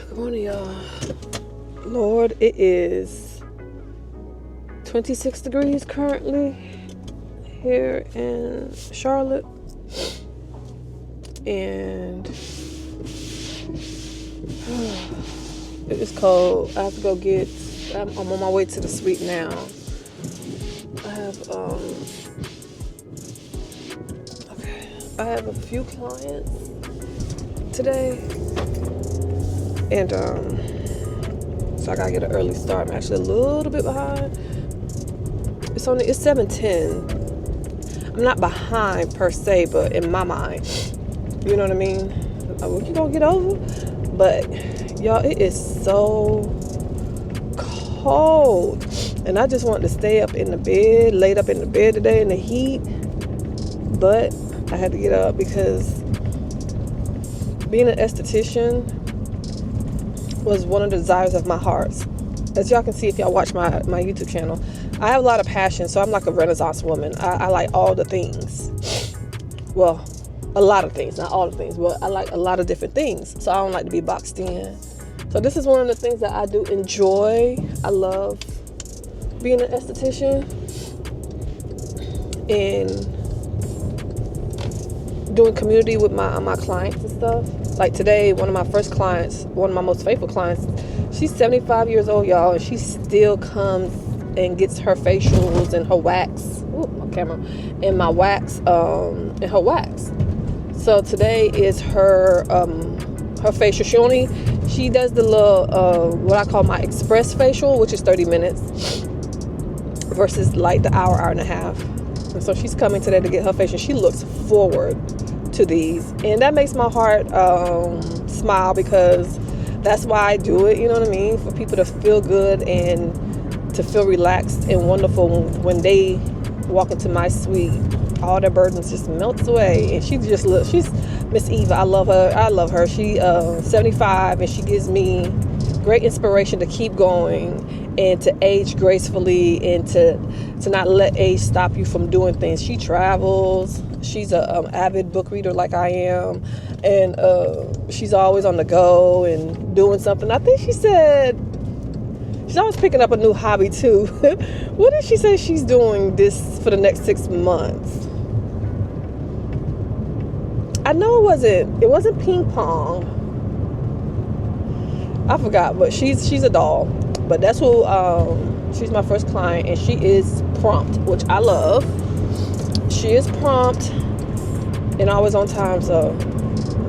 Good morning, y'all. Lord, it is 26 degrees currently here in Charlotte. And it is cold. I have to go get, I'm on my way to the suite now. I have a few clients today. And so I gotta get an early start. I'm actually a little bit behind. It's 7:10. I'm not behind per se, but in my mind, you know what I mean? You gonna get over? But y'all, it is so cold, and I just wanted to stay up in the bed, laid up in the bed today in the heat. But I had to get up because being an esthetician was one of the desires of my heart. As y'all can see if y'all watch my YouTube channel, I have a lot of passion, so I'm like a Renaissance woman. I like all the things. Well, a lot of things, not all the things, but I like a lot of different things. So I don't like to be boxed in. So this is one of the things that I do enjoy. I love being an esthetician and doing community with my clients and stuff. Like today, one of my first clients, one of my most faithful clients, she's 75 years old, y'all, and she still comes and gets her facials and her wax. Ooh, my camera. And my wax, and her wax. So today is her facial. She does the little, what I call my express facial, which is 30 minutes versus like the hour and a half. And so she's coming today to get her facial. She looks forward to these, and that makes my heart smile, because that's why I do it, you know what I mean, for people to feel good and to feel relaxed and wonderful when they walk into my suite. All their burdens just melts away, and she's Miss Eva. I love her. She's 75, and she gives me great inspiration to keep going and to age gracefully, and to not let age stop you from doing things. She travels. She's a avid book reader like I am, and she's always on the go and doing something. I think she said she's always picking up a new hobby too. What did she say she's doing this for the next 6 months? I know it wasn't ping pong. I forgot, but she's a doll. But that's who she's my first client, and she is prompt, which I love. She is prompt and always on time, so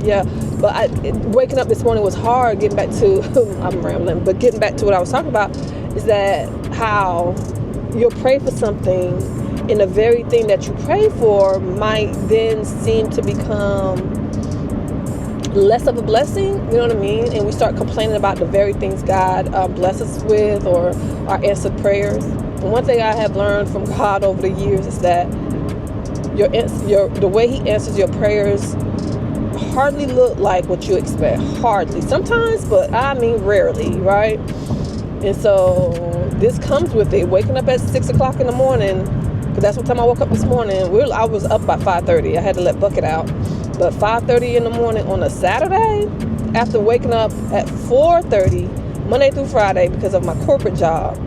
yeah. But waking up this morning was hard. Getting back to I'm rambling, but getting back to what I was talking about is that how you'll pray for something, and the very thing that you pray for might then seem to become less of a blessing, you know what I mean? And we start complaining about the very things God blesses us with, or our answered prayers. And one thing I have learned from God over the years is that the way He answers your prayers hardly look like what you expect. Hardly. Sometimes, but I mean rarely, right? And so this comes with it. Waking up at 6 o'clock in the morning, because that's what time I woke up this morning. I was up by 5:30. I had to let Bucket out. But 5:30 in the morning on a Saturday, after waking up at 4:30, Monday through Friday, because of my corporate job.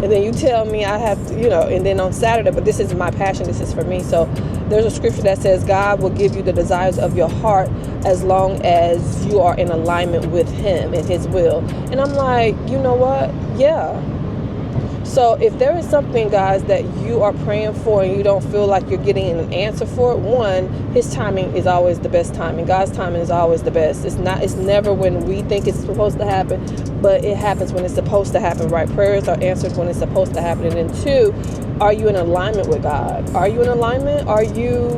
And then you tell me I have to, and then on Saturday, but this is my passion, this is for me. So there's a scripture that says God will give you the desires of your heart as long as you are in alignment with Him and His will. And I'm like, you know what? Yeah. So if there is something, guys, that you are praying for and you don't feel like you're getting an answer for it, one, His timing is always the best timing. God's timing is always the best. It's never when we think it's supposed to happen, but it happens when it's supposed to happen, right? Prayers are answered when it's supposed to happen. And then two, are you in alignment with God? Are you in alignment? Are you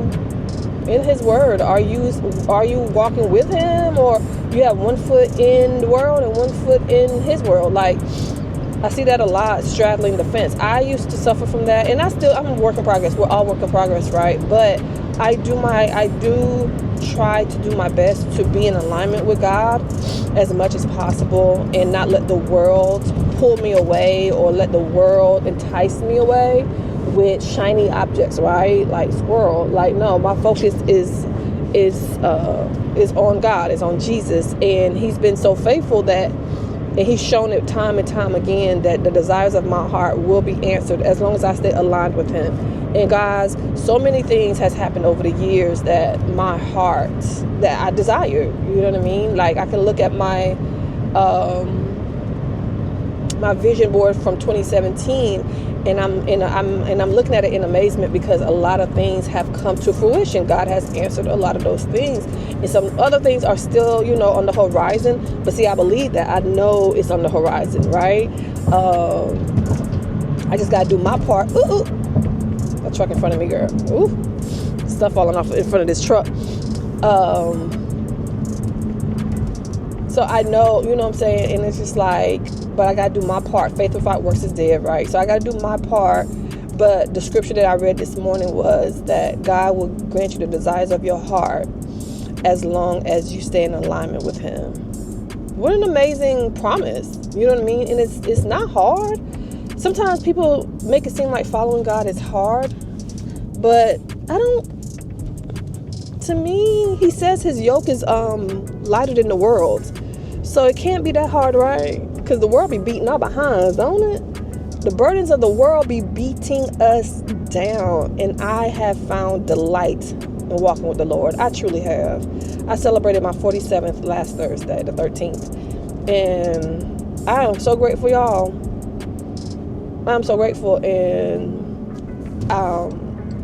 in His word? Are you walking with Him, or you have one foot in the world and one foot in His world? Like, I see that a lot, straddling the fence. I used to suffer from that, and I'm a work in progress. We're all work in progress, right? But I do try to do my best to be in alignment with God as much as possible, and not let the world pull me away, or let the world entice me away with shiny objects, right? Like squirrel. Like, no, my focus is is on God, is on Jesus. And he's been so faithful and he's shown it time and time again that the desires of my heart will be answered as long as I stay aligned with him. And guys, so many things has happened over the years that my heart, that I desire, you know what I mean? Like, I can look at my my vision board from 2017, and I'm looking at it in amazement, because a lot of things have come to fruition. God has answered a lot of those things, and some other things are still, on the horizon. But see, I believe that. I know it's on the horizon, right? I just gotta do my part. Ooh, a truck in front of me, girl. Ooh, stuff falling off in front of this truck. So I know, you know what I'm saying? And it's just like, but I got to do my part. Faith without works is dead, right? So I got to do my part. But the scripture that I read this morning was that God will grant you the desires of your heart as long as you stay in alignment with him. What an amazing promise. You know what I mean? And it's not hard. Sometimes people make it seem like following God is hard. But to me, he says his yoke is lighter than the world's. So it can't be that hard, right? Because the world be beating our behinds, don't it? The burdens of the world be beating us down. And I have found delight in walking with the Lord. I truly have. I celebrated my 47th last Thursday, the 13th. And I am so grateful, y'all. I'm so grateful. And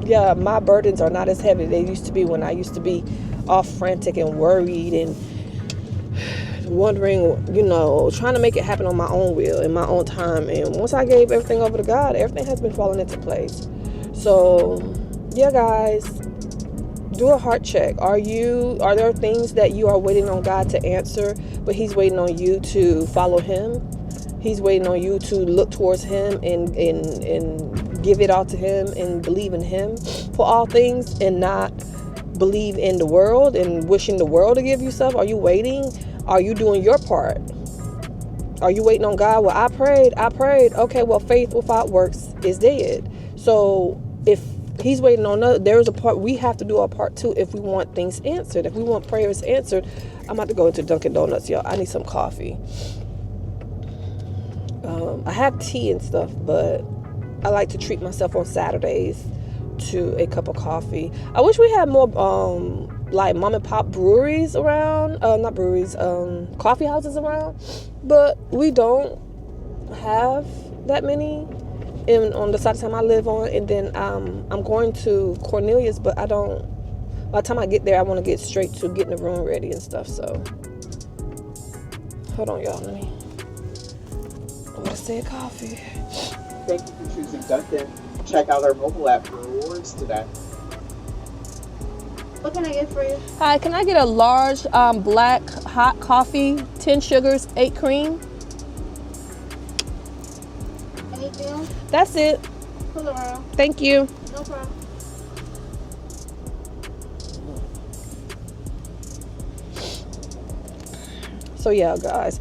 yeah, my burdens are not as heavy as they used to be when I used to be all frantic and worried and wondering, trying to make it happen on my own will, in my own time. And once I gave everything over to God, everything has been falling into place. So, yeah, guys, do a heart check. Are there things that you are waiting on God to answer, but he's waiting on you to follow him? He's waiting on you to look towards him and give it all to him and believe in him for all things, and not believe in the world and wishing the world to give you stuff. Are you waiting? Are you doing your part? Are you waiting on God? Well, I prayed. Okay, well, faith without works is dead. So if he's waiting on us, there's a part we have to do our part too if we want things answered. If we want prayers answered. I'm about to go into Dunkin' Donuts, y'all. I need some coffee. I have tea and stuff, but I like to treat myself on Saturdays to a cup of coffee. I wish we had more like mom and pop breweries around, not breweries, coffee houses around, but we don't have that many on the side of town I live on. And then I'm going to Cornelius, but by the time I get there, I want to get straight to getting the room ready and stuff. So hold on, y'all, let me order said coffee. Thank you for choosing Dunkin'. Check out our mobile app for rewards today. What can I get for you? Hi, can I get a large black hot coffee, 10 sugars, 8 cream? Anything else? That's it. Pull around. Thank you. No problem. So yeah, guys,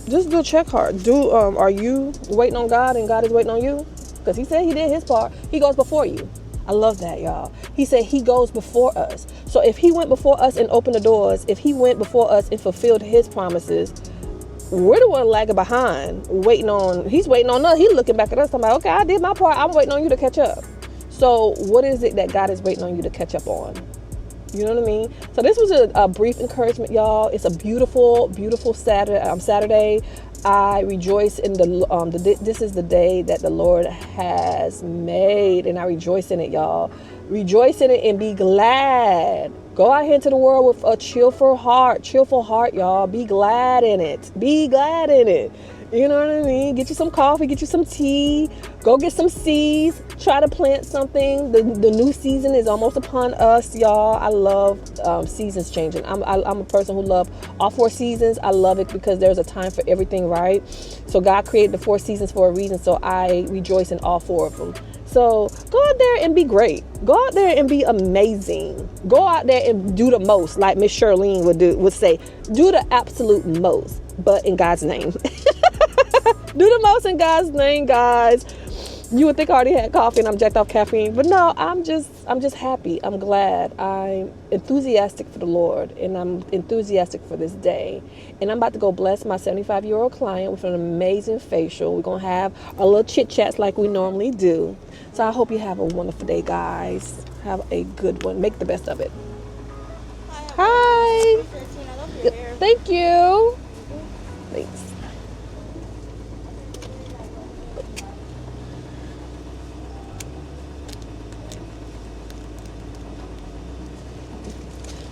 just do check hard. Are you waiting on God and God is waiting on you? Because he said he did his part. He goes before you. I love that, y'all. He said he goes before us. So if he went before us and opened the doors, if he went before us and fulfilled his promises, we're the one lagging behind, he's waiting on us. He's looking back at us. I'm like, okay, I did my part. I'm waiting on you to catch up. So what is it that God is waiting on you to catch up on? You know what I mean? So this was a brief encouragement, y'all. It's a beautiful, beautiful Saturday. I rejoice in this is the day that the Lord has made, and I rejoice in it, y'all. Rejoice in it and be glad. Go out here into the world with a cheerful heart, y'all. Be glad in it. Be glad in it. You know what I mean? Get you some coffee, get you some tea, go get some seeds, try to plant something. The new season is almost upon us, y'all. I love seasons changing. I'm a person who loves all 4 seasons. I love it because there's a time for everything, right? So God created the 4 seasons for a reason, so I rejoice in all 4 of them. So go out there and be great. Go out there and be amazing. Go out there and do the most, like Miss Charlene would say. Do the absolute most, but in God's name. Do the most in God's name, guys. You would think I already had coffee and I'm jacked off caffeine, but no, I'm just happy. I'm glad. I'm enthusiastic for the Lord, and I'm enthusiastic for this day. And I'm about to go bless my 75-year-old client with an amazing facial. We're gonna have our little chit chats like we normally do. So I hope you have a wonderful day, guys. Have a good one. Make the best of it. Hi. Thank you. Thanks.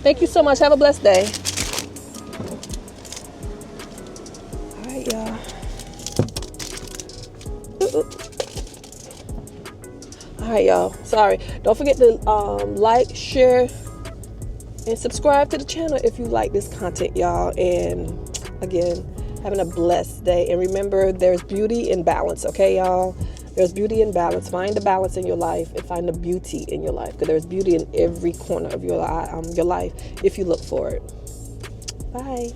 Thank you so much. Have a blessed day. All right, y'all. All right, y'all. Sorry. Don't forget to like, share, and subscribe to the channel if you like this content, y'all. And again, having a blessed day. And remember, there's beauty in balance, okay, y'all? There's beauty in balance. Find the balance in your life and find the beauty in your life, because there's beauty in every corner of your life if you look for it. Bye.